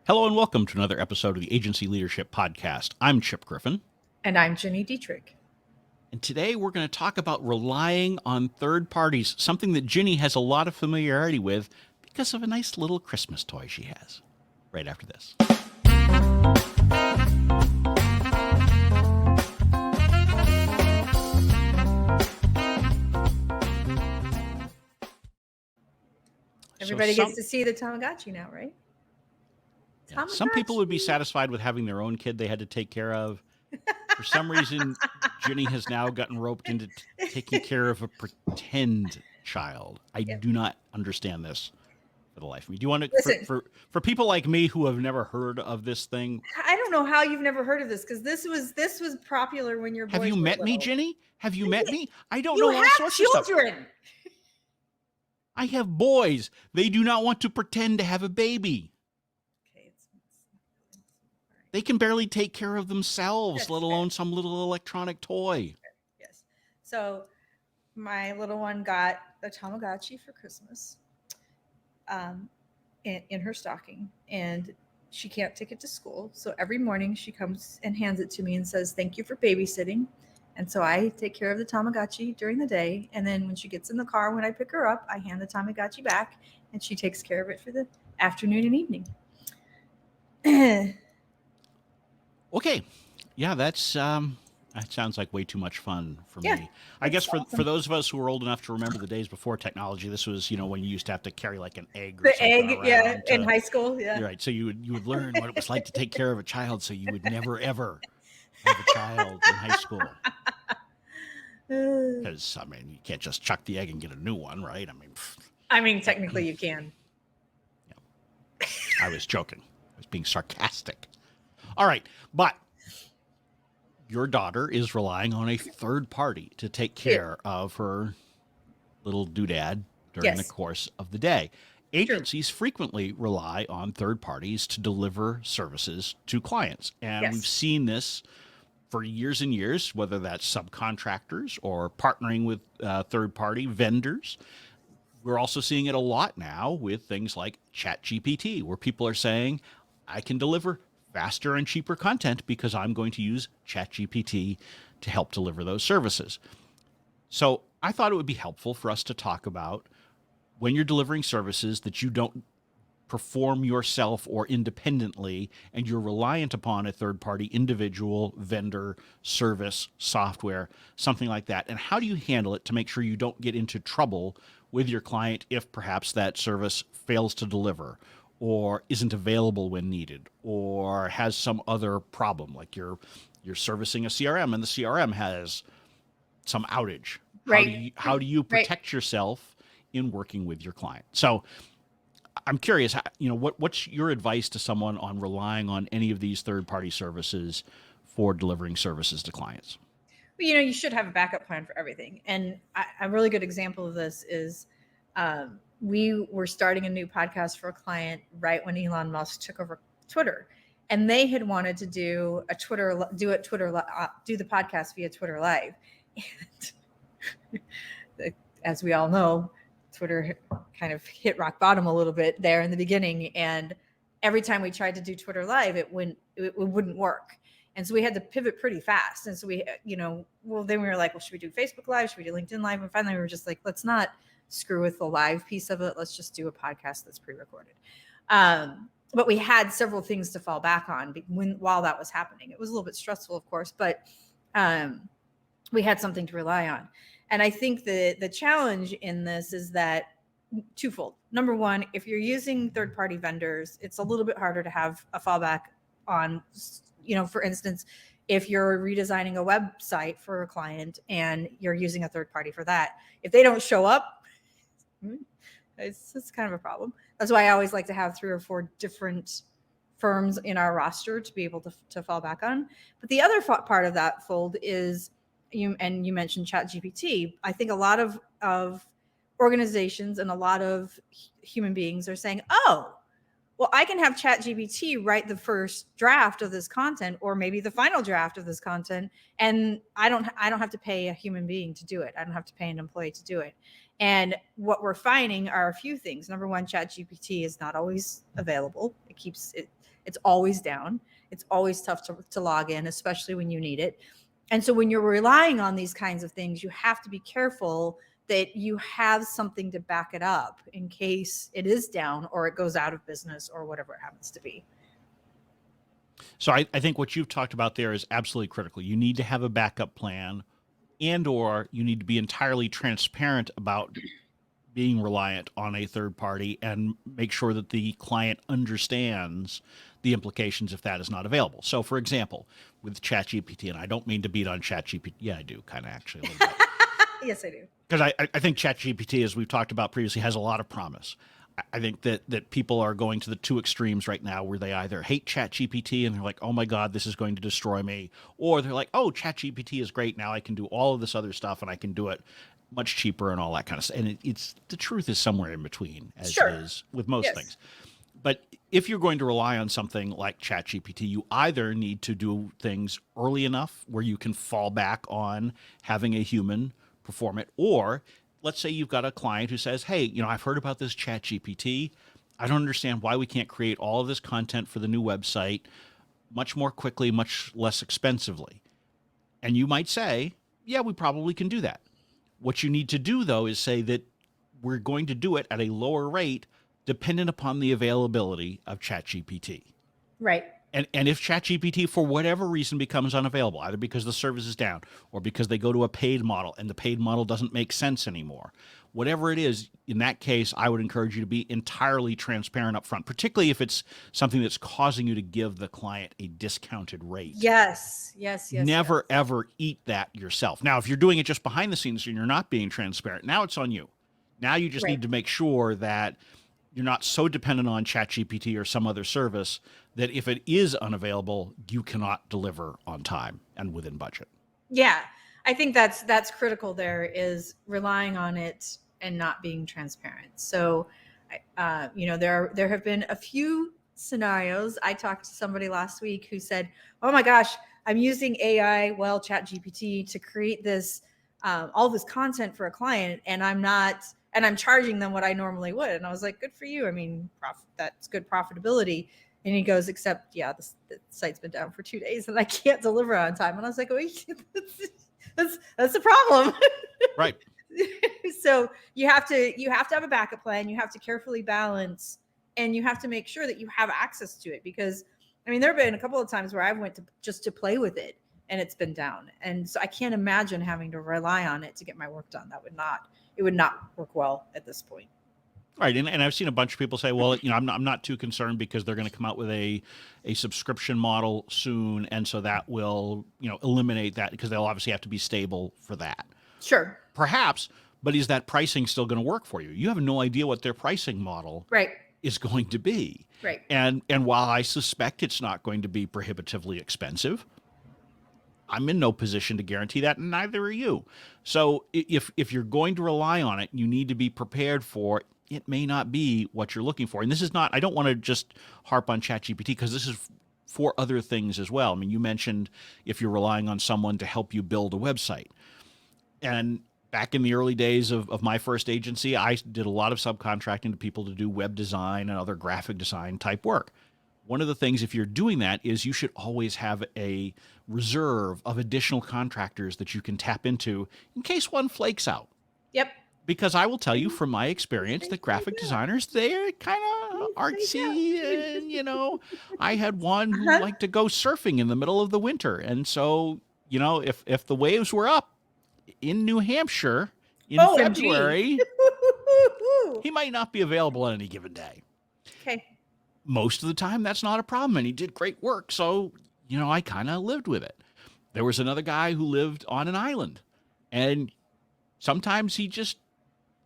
Hello and welcome to another episode of the Agency Leadership Podcast. I'm Chip Griffin. And I'm Ginny Dietrich. And today we're going to talk about relying on third parties, something that Ginny has a lot of familiarity with because of a nice little Christmas toy she has. Right after this. Everybody gets to see the Tamagotchi now, right? Yeah, some people would be satisfied with having their own kid they had to take care of. For some reason, Ginny has now gotten roped into taking care of a pretend child. I do not understand this for the life of me. Do you want to, listen, for people like me who have never heard of this thing? I don't know how you've never heard of this, because this was popular when your boys Have you were met me, little. Ginny? Have you met me? I don't you know all have sorts children. of stuff. I have boys. They do not want to pretend to have a baby. Okay, they can barely take care of themselves, That's let alone some little electronic toy. Yes. So my little one got a Tamagotchi for Christmas in her stocking, and she can't take it to school. So every morning she comes and hands it to me and says, "Thank you for babysitting." And so I take care of the Tamagotchi during the day. And then when she gets in the car, when I pick her up, I hand the Tamagotchi back and she takes care of it for the afternoon and evening. Okay. Yeah, that sounds like way too much fun for me. I guess for those of us who are old enough to remember the days before technology, this was, when you used to have to carry like an egg or something around in high school. Yeah. Right. So you would learn what it was like to take care of a child, so you would never, ever have a child in high school. Because, you can't just chuck the egg and get a new one, right? Technically you can. Yeah. I was joking. I was being sarcastic. All right. But your daughter is relying on a third party to take care of her little doodad during the course of the day. Agencies frequently rely on third parties to deliver services to clients. And we've seen this for years and years, whether that's subcontractors or partnering with third-party vendors. We're also seeing it a lot now with things like ChatGPT, where people are saying, I can deliver faster and cheaper content because I'm going to use ChatGPT to help deliver those services. So I thought it would be helpful for us to talk about when you're delivering services that you don't perform yourself or independently, and you're reliant upon a third-party individual, vendor, service, software, something like that. And how do you handle it to make sure you don't get into trouble with your client if perhaps that service fails to deliver or isn't available when needed or has some other problem, like you're servicing a CRM and the CRM has some outage. Right. How do you protect yourself in working with your client? So I'm curious, what's your advice to someone on relying on any of these third-party services for delivering services to clients? Well, you should have a backup plan for everything. And a really good example of this is we were starting a new podcast for a client right when Elon Musk took over Twitter. And they had wanted to do the podcast via Twitter Live. And as we all know, Twitter kind of hit rock bottom a little bit there in the beginning. And every time we tried to do Twitter Live, it wouldn't work. And so we had to pivot pretty fast. And so we, then we were like, well, should we do Facebook Live? Should we do LinkedIn Live? And finally we were just like, let's not screw with the live piece of it. Let's just do a podcast that's pre-recorded. But we had several things to fall back on while that was happening. It was a little bit stressful, of course, but we had something to rely on. And I think the challenge in this is that twofold. Number one, if you're using third-party vendors, it's a little bit harder to have a fallback on, for instance, if you're redesigning a website for a client and you're using a third party for that, if they don't show up, it's kind of a problem. That's why I always like to have 3 or 4 different firms in our roster to be able to fall back on. But the other part of that fold is, you mentioned ChatGPT. I think a lot of organizations and a lot of human beings are saying, oh, well, I can have ChatGPT write the first draft of this content, or maybe the final draft of this content, and I don't have to pay a human being to do it. I don't have to pay an employee to do it. And what we're finding are a few things. Number one, ChatGPT is not always available. it's always down. It's always tough to log in, especially when you need it. And so when you're relying on these kinds of things, you have to be careful that you have something to back it up in case it is down or it goes out of business or whatever it happens to be. So I think what you've talked about there is absolutely critical. You need to have a backup plan, and or you need to be entirely transparent about being reliant on a third party and make sure that the client understands the implications if that is not available. So for example, with ChatGPT, and I don't mean to beat on ChatGPT. Yeah, I do kind of actually a little bit. Yes, I do. Because I think ChatGPT, as we've talked about previously, has a lot of promise. I think that people are going to the two extremes right now where they either hate ChatGPT and they're like, oh my God, this is going to destroy me. Or they're like, oh, ChatGPT is great. Now I can do all of this other stuff and I can do it much cheaper and all that kind of stuff. And it's the truth is somewhere in between, as Sure. it is with most Yes. things. But if you're going to rely on something like ChatGPT, you either need to do things early enough where you can fall back on having a human perform it, or let's say you've got a client who says, hey, you know, I've heard about this ChatGPT. I don't understand why we can't create all of this content for the new website much more quickly, much less expensively. And you might say, yeah, we probably can do that. What you need to do, though, is say that we're going to do it at a lower rate dependent upon the availability of ChatGPT. Right. And if ChatGPT, for whatever reason, becomes unavailable, either because the service is down or because they go to a paid model and the paid model doesn't make sense anymore, whatever it is, in that case, I would encourage you to be entirely transparent up front, particularly if it's something that's causing you to give the client a discounted rate. Yes. Never, ever eat that yourself. Now, if you're doing it just behind the scenes and you're not being transparent, now it's on you. Now you just need to make sure that you're not so dependent on ChatGPT or some other service that if it is unavailable, you cannot deliver on time and within budget. Yeah, I think that's critical. There is relying on it and not being transparent. So, there have been a few scenarios. I talked to somebody last week who said, "Oh my gosh, I'm using AI, ChatGPT, to create this all this content for a client, and I'm charging them what I normally would." And I was like, "Good for you. I mean, that's good profitability." And he goes, "Except, yeah, the site's been down for 2 days and I can't deliver on time." And I was like, "Oh, that's a problem." Right. So you have to have a backup plan. You have to carefully balance, and you have to make sure that you have access to it, because I mean, there have been a couple of times where I went to just to play with it and it's been down. And so I can't imagine having to rely on it to get my work done. It would not work well at this point. Right, and I've seen a bunch of people say, well, you know, I'm not too concerned because they're going to come out with a subscription model soon, and so that will, you know, eliminate that because they'll obviously have to be stable for that. Sure. Perhaps, but is that pricing still going to work for you? You have no idea what their pricing model is going to be. Right. And while I suspect it's not going to be prohibitively expensive, I'm in no position to guarantee that, and neither are you. So if you're going to rely on it, you need to be prepared for it may not be what you're looking for. And this is not, I don't want to just harp on ChatGPT because this is for other things as well. I mean, you mentioned if you're relying on someone to help you build a website. And back in the early days of my first agency, I did a lot of subcontracting to people to do web design and other graphic design type work. One of the things, if you're doing that, is you should always have a reserve of additional contractors that you can tap into in case one flakes out. Yep. Because I will tell you from my experience that graphic designers, they're kind of artsy. And, you know, I had one who liked to go surfing in the middle of the winter. And so, you know, if the waves were up in New Hampshire in February, he might not be available on any given day. Okay. Most of the time, that's not a problem. And he did great work. So, you know, I kind of lived with it. There was another guy who lived on an island. And sometimes he just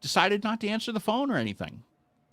decided not to answer the phone or anything.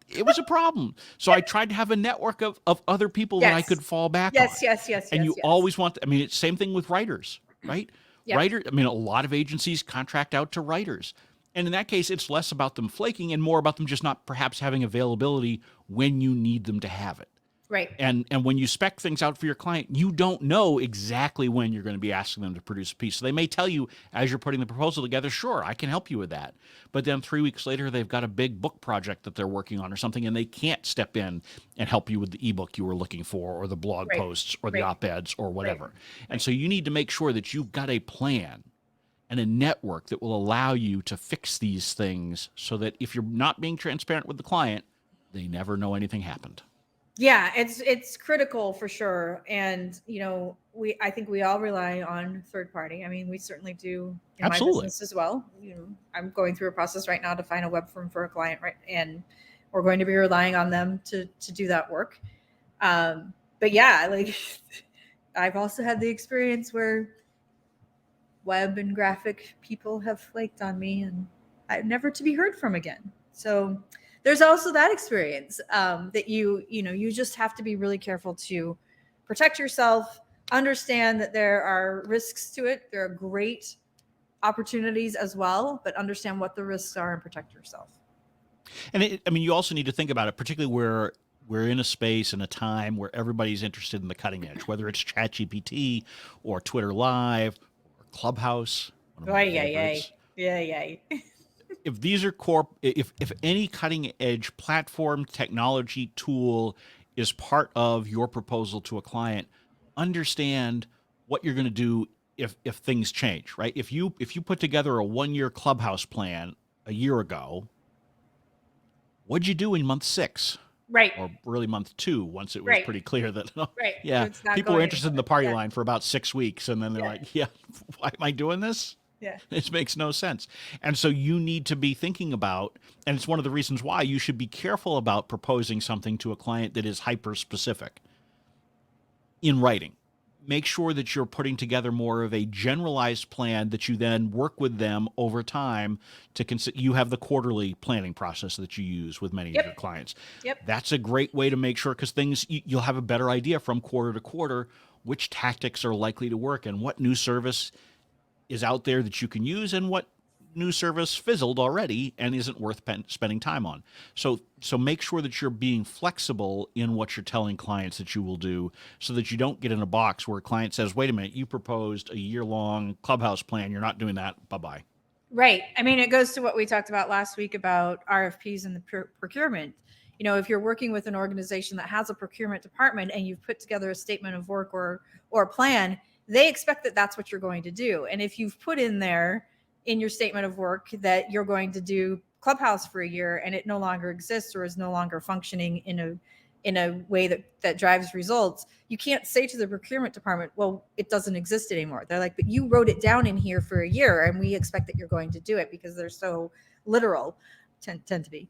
It was a problem. So I tried to have a network of other people that I could fall back on. Yes. And you always want, I mean, it's same thing with writers, right? Yep. Writer, I mean, a lot of agencies contract out to writers. And in that case, it's less about them flaking and more about them just not perhaps having availability when you need them to have it. Right. And when you spec things out for your client, you don't know exactly when you're going to be asking them to produce a piece. So they may tell you as you're putting the proposal together, sure, I can help you with that. But then 3 weeks later, they've got a big book project that they're working on or something, and they can't step in and help you with the ebook you were looking for or the blog Right. posts or the Right. op-eds or Right. whatever. And Right. so you need to make sure that you've got a plan and a network that will allow you to fix these things so that if you're not being transparent with the client, they never know anything happened. Yeah, it's critical for sure. And I think we all rely on third party. I mean, we certainly do in my Absolutely. business as well. I'm going through a process right now to find a web form for a client, right? And we're going to be relying on them to do that work. But yeah, like I've also had the experience where web and graphic people have flaked on me and I'm never to be heard from again. So there's also that experience that you just have to be really careful to protect yourself, understand that there are risks to it. There are great opportunities as well, but understand what the risks are and protect yourself. And I mean, you also need to think about it, particularly where we're in a space and a time where everybody's interested in the cutting edge, whether it's ChatGPT or Twitter Live or Clubhouse, one of Oh, my yeah, yeah, favorites. yeah, yeah. If these are if any cutting edge platform, technology, tool is part of your proposal to a client, understand what you're going to do if things change, right? If you put together a 1 year Clubhouse plan a year ago, what'd you do in month 6? Right, Or really month 2, once it was right, pretty clear that, right. yeah, It's not people were going interested in anywhere. the party Yeah, line for about 6 weeks, and then they're yeah, like, yeah, why am I doing this? yeah. This makes no sense. And so you need to be thinking about, and it's one of the reasons why you should be careful about proposing something to a client that is hyper specific in writing. Make sure that you're putting together more of a generalized plan that you then work with them over time to consider. You have the quarterly planning process that you use with many of your Yep, clients. yep. That's a great way to make sure, because you'll have a better idea from quarter to quarter which tactics are likely to work and what new service is out there that you can use and what new service fizzled already and isn't worth spending time on. So make sure that you're being flexible in what you're telling clients that you will do, so that you don't get in a box where a client says, wait a minute, you proposed a year-long Clubhouse plan, you're not doing that, bye-bye. Right. I mean, it goes to what we talked about last week about RFPs and the procurement. If you're working with an organization that has a procurement department and you've put together a statement of work or a plan, they expect that that's what you're going to do. And if you've put in there in your statement of work that you're going to do Clubhouse for a year and it no longer exists or is no longer functioning in a way that drives results, you can't say to the procurement department, well, it doesn't exist anymore. They're like, but you wrote it down in here for a year and we expect that you're going to do it, because they're so literal, tend to be.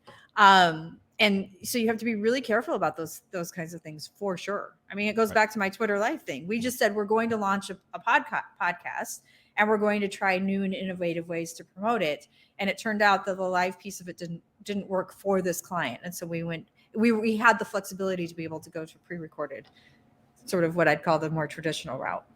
And so you have to be really careful about those kinds of things for sure. I mean, it goes Right. back to my Twitter Live thing. We just said we're going to launch a podcast and we're going to try new and innovative ways to promote it. And it turned out that the live piece of it didn't work for this client. And so we had the flexibility to be able to go to pre-recorded, sort of what I'd call the more traditional route.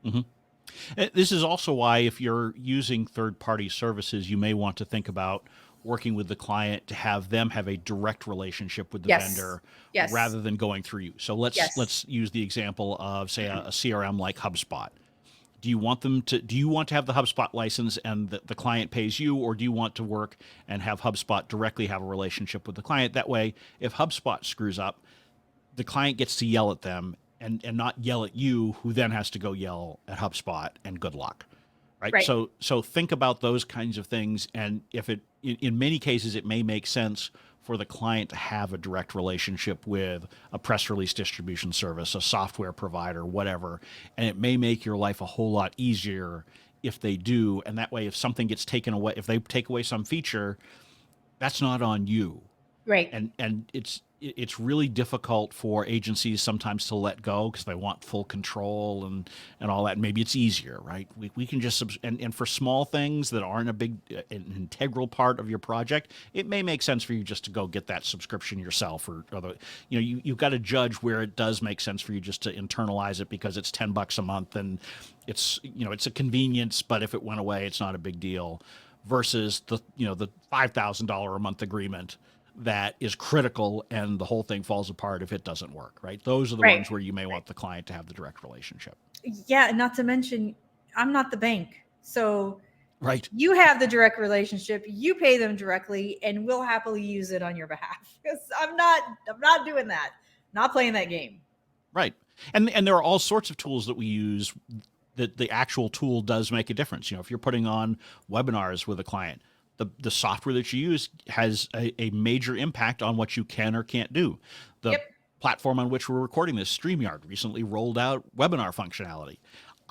Mm-hmm. This is also why, if you're using third-party services, you may want to think about working with the client to have them have a direct relationship with the Yes. vendor, Yes. rather than going through you. So let's Yes. use the example of, say, a CRM like HubSpot. Do you want to have the HubSpot license and the client pays you, or do you want to work and have HubSpot directly have a relationship with the client? That way, if HubSpot screws up, the client gets to yell at them and not yell at you, who then has to go yell at HubSpot, and good luck. Right. Right. So think about those kinds of things. And if in many cases, it may make sense for the client to have a direct relationship with a press release distribution service, a software provider, whatever. And it may make your life a whole lot easier if they do. And that way, if something gets taken away, if they take away some feature, that's not on you. Right. And it's really difficult for agencies sometimes to let go, because they want full control and all that. And maybe it's easier, right? We can just and for small things that aren't an integral part of your project, it may make sense for you just to go get that subscription yourself, or the, you've got to judge where it does make sense for you just to internalize it, because it's $10 a month and it's a convenience, but if it went away, it's not a big deal, versus the $5,000 a month agreement that is critical and the whole thing falls apart if it doesn't work, right? Those are the Right. ones where you may want the client to have the direct relationship. Yeah, not to mention, I'm not the bank. So Right. you have the direct relationship, you pay them directly, and we'll happily use it on your behalf. Because I'm not doing that. Not playing that game. Right. And there are all sorts of tools that we use that the actual tool does make a difference. You know, if you're putting on webinars with a client, the software that you use has a major impact on what you can or can't do. The Yep. platform on which we're recording this, StreamYard, recently rolled out webinar functionality.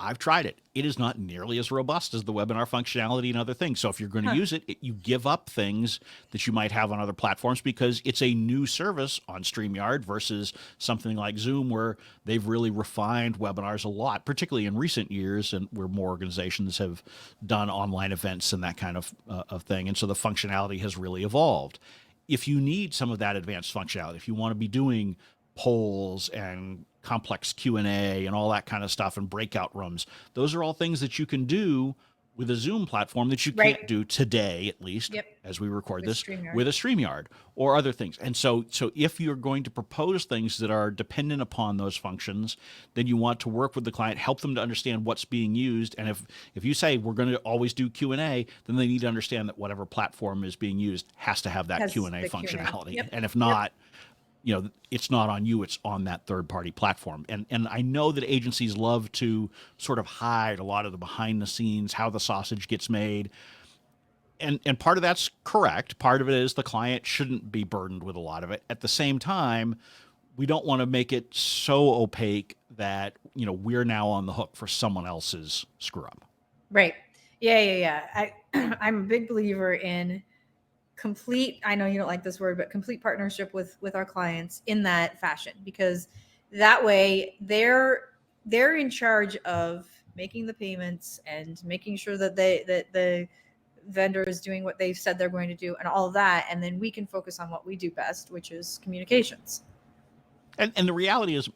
I've tried it. It is not nearly as robust as the webinar functionality and other things. So if you're going to use it, you give up things that you might have on other platforms because it's a new service on StreamYard versus something like Zoom, where they've really refined webinars a lot, particularly in recent years, and where more organizations have done online events and that kind of thing. And so the functionality has really evolved. If you need some of that advanced functionality, if you want to be doing polls and complex Q&A and all that kind of stuff and breakout rooms, those are all things that you can do with a Zoom platform that you can't do today, at least as we record this, with a StreamYard or other things. And so if you're going to propose things that are dependent upon those functions, then you want to work with the client, help them to understand what's being used. And if you say we're going to always do Q&A, then they need to understand that whatever platform is being used has to have that Q&A functionality. And if not, you know, it's not on you, it's on that third-party platform. And I know that agencies love to sort of hide a lot of the behind the scenes, how the sausage gets made. And part of that's correct. Part of it is the client shouldn't be burdened with a lot of it. At the same time, we don't want to make it so opaque that, you know, we're now on the hook for someone else's screw up. Right. Yeah. I'm a big believer in complete, I know you don't like this word, but complete partnership with our clients in that fashion, because that way they're in charge of making the payments and making sure that the vendor is doing what they've said they're going to do and all of that, and then we can focus on what we do best, which is communications. And the reality is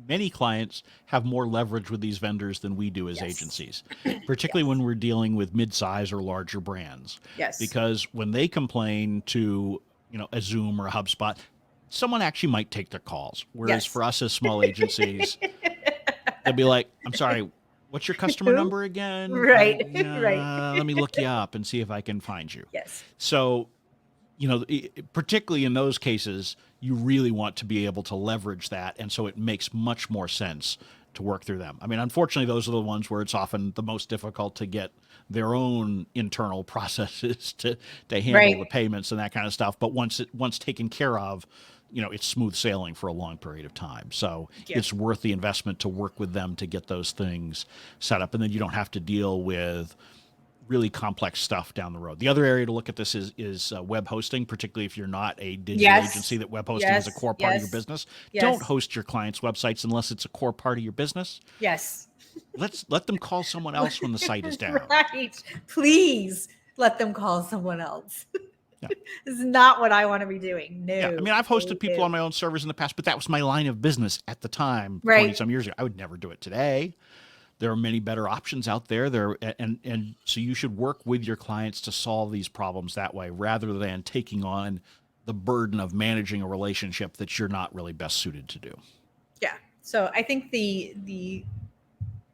many clients have more leverage with these vendors than we do as agencies, particularly when we're dealing with mid-size or larger brands. Yes. Because when they complain to, you know, a Zoom or a HubSpot, someone actually might take their calls. Whereas for us as small agencies, they'd be like, I'm sorry, what's your customer number again? Right. Right. Let me look you up and see if I can find you. Yes. So, you know, particularly in those cases, you really want to be able to leverage that. And so it makes much more sense to work through them. I mean, unfortunately, those are the ones where it's often the most difficult to get their own internal processes to handle the payments and that kind of stuff. But once taken care of, you know, it's smooth sailing for a long period of time. So it's worth the investment to work with them to get those things set up. And then you don't have to deal with really complex stuff down the road. The other area to look at this is web hosting, particularly if you're not a digital agency that web hosting is a core part of your business. Don't host your clients' websites unless it's a core part of your business. Yes. Let them call someone else when the site is down. Right. Please let them call someone else. Yeah. This is not what I want to be doing. No. Yeah. I mean, I've hosted people on my own servers in the past, but that was my line of business at the time, 20 some years ago. I would never do it today. There are many better options out there. And so you should work with your clients to solve these problems that way, rather than taking on the burden of managing a relationship that you're not really best suited to do. Yeah. So I think the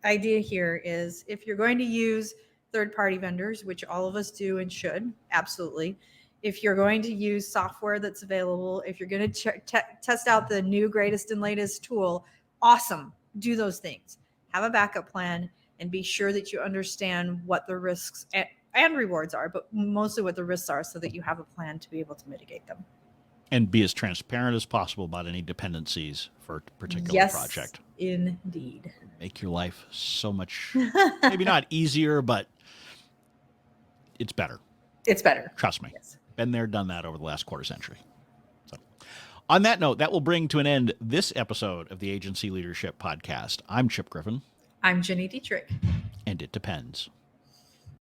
idea here is, if you're going to use third-party vendors, which all of us do and should, absolutely. If you're going to use software that's available, if you're going to test out the new, greatest, and latest tool, awesome. Do those things. Have a backup plan and be sure that you understand what the risks and rewards are, but mostly what the risks are, so that you have a plan to be able to mitigate them. And be as transparent as possible about any dependencies for a particular project. Indeed. Make your life so much, maybe not easier, but it's better. It's better. Trust me. Yes. Been there, done that over the last quarter century. So, on that note, that will bring to an end this episode of the Agency Leadership Podcast. I'm Chip Griffin. I'm Ginny Dietrich. And it depends.